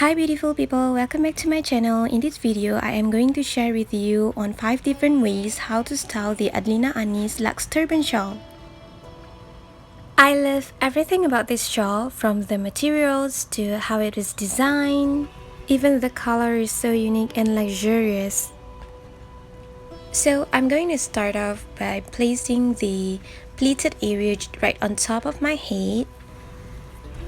Hi beautiful people, welcome back to my channel. In this video, I am going to share with you on 5 different ways how to style the Adlina Anis Luxe Turban Shawl. I love everything about this shawl, from the materials to how it is designed. Even the color is so unique and luxurious. So I'm going to start off by placing the pleated area right on top of my head.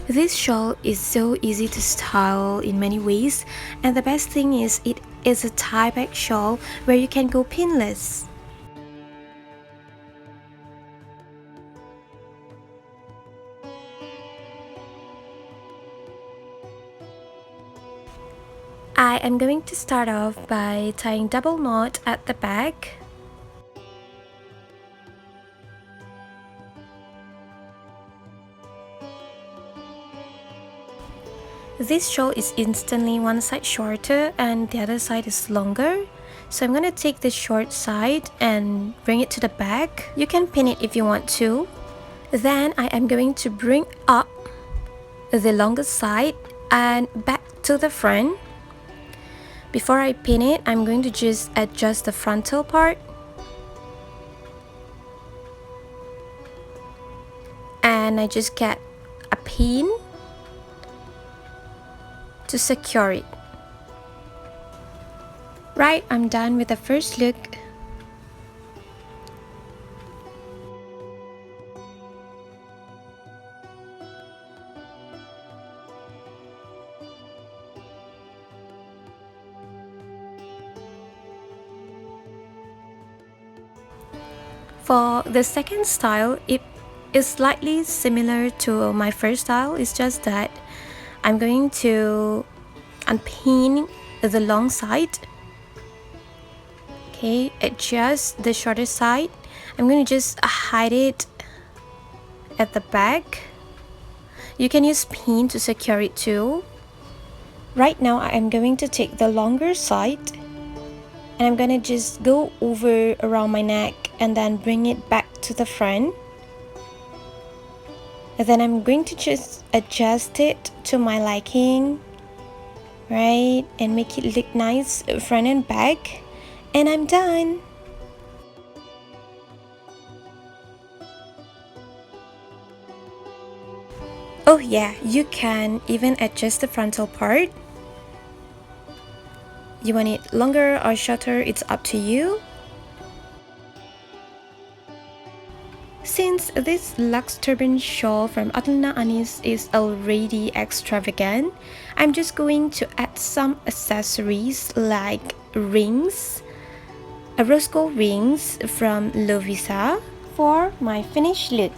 This shawl is so easy to style in many ways, and the best thing is it is a tie-back shawl where you can go pinless. I am going to start off by tying double knot at the back. This shawl is instantly one side shorter and the other side is longer. So I'm going to take the short side and bring it to the back. You can pin it if you want to. Then I am going to bring up the longer side and back to the front. Before I pin it, I'm going to just adjust the frontal part. And I just get a pin to secure it. Right, I'm done with the first look. For the second style, it is slightly similar to my first style. It's just that I'm going to unpin the long side. Okay, adjust the shorter side. I'm going to just hide it at the back. You can use pin to secure it too. Right now, I am going to take the longer side and I'm going to just go over around my neck and then bring it back to the front. And then I'm going to just adjust it to my liking, right, and make it look nice front and back, and I'm done. Oh yeah, you can even adjust the frontal part. You want it longer or shorter, it's up to you. Since this luxe turban shawl from Adlina Anis is already extravagant, I'm just going to add some accessories like rings, rose gold rings from Lovisa for my finished look.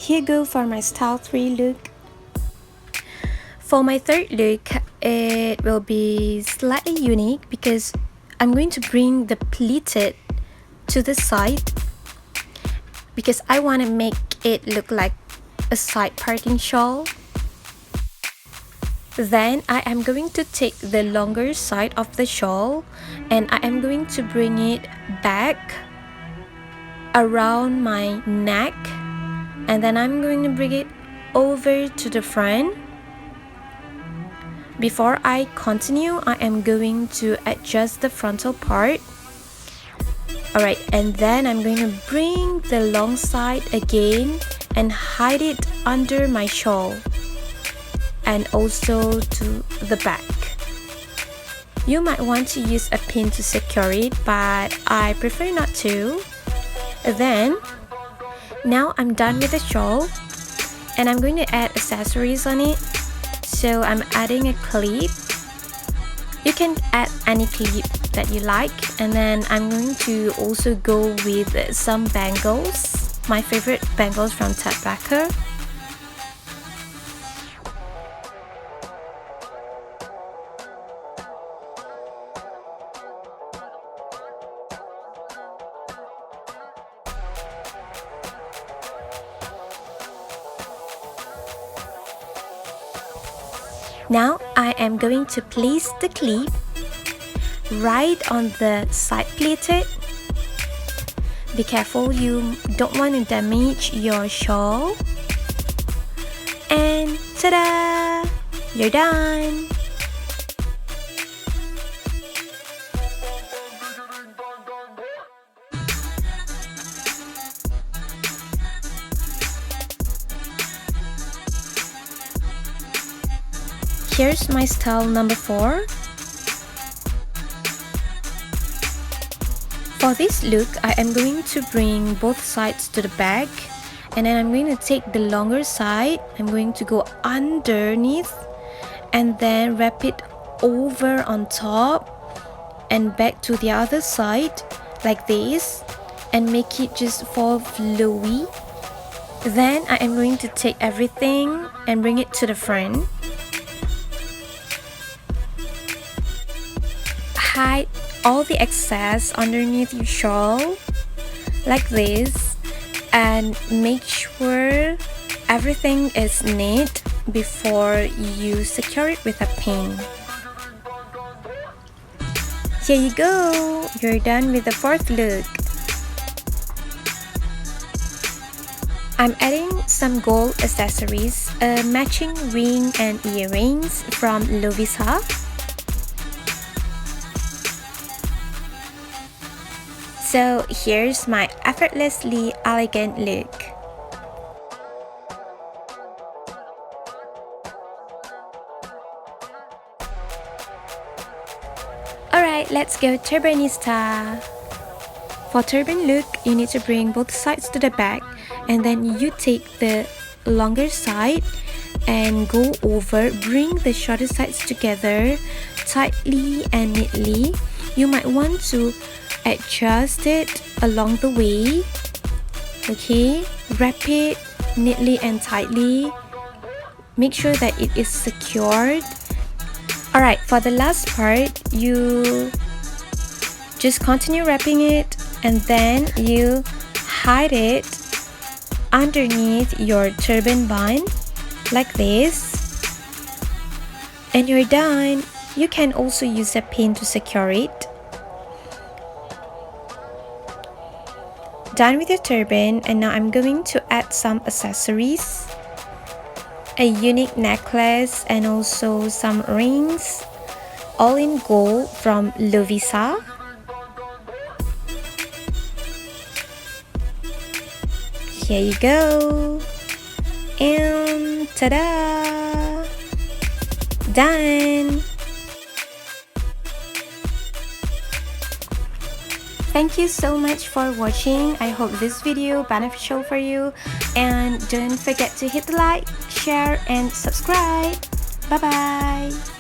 Here go for my style 3 look. For my third look, it will be slightly unique because I'm going to bring the pleated to the side because I want to make it look like a side parting shawl. Then I am going to take the longer side of the shawl and I am going to bring it back around my neck, and then I'm going to bring it over to the front. Before I continue, I am going to adjust the frontal part. Alright, and then I'm going to bring the long side again and hide it under my shawl and also to the back. You might want to use a pin to secure it, but I prefer not to. Then, now I'm done with the shawl and I'm going to add accessories on it. So I'm adding a clip. You can add any clip that you like, and then I'm going to also go with some bangles, my favorite bangles from Turban. Now I am going to place the clip right on the side pleated. Be careful, you don't want to damage your shawl. And ta-da! You're done! Here's my style number 4. For this look, I am going to bring both sides to the back, and then I'm going to take the longer side. I'm going to go underneath and then wrap it over on top and back to the other side like this, and make it just fall flowy. Then I am going to take everything and bring it to the front. Hide all the excess underneath your shawl like this, and make sure everything is neat before you secure it with a pin. Here you go, you're done with the 4th look. I'm adding some gold accessories, a matching ring and earrings from Lovisa. So here's my effortlessly elegant look. Alright, let's go turbanista. For turban look, you need to bring both sides to the back, and then you take the longer side and go over, bring the shorter sides together tightly and neatly. You might want to adjust it along the way. Okay, wrap it neatly and tightly. Make sure that it is secured. Alright, for the last part, you just continue wrapping it, and then you hide it underneath your turban bun like this, and you're done. You can also use a pin to secure it. Done with your turban, and now I'm going to add some accessories, a unique necklace and also some rings, all in gold from Lovisa. Here you go, and ta-da! Done! Thank you so much for watching. I hope this video beneficial for you, and don't forget to hit the like, share and subscribe. Bye bye.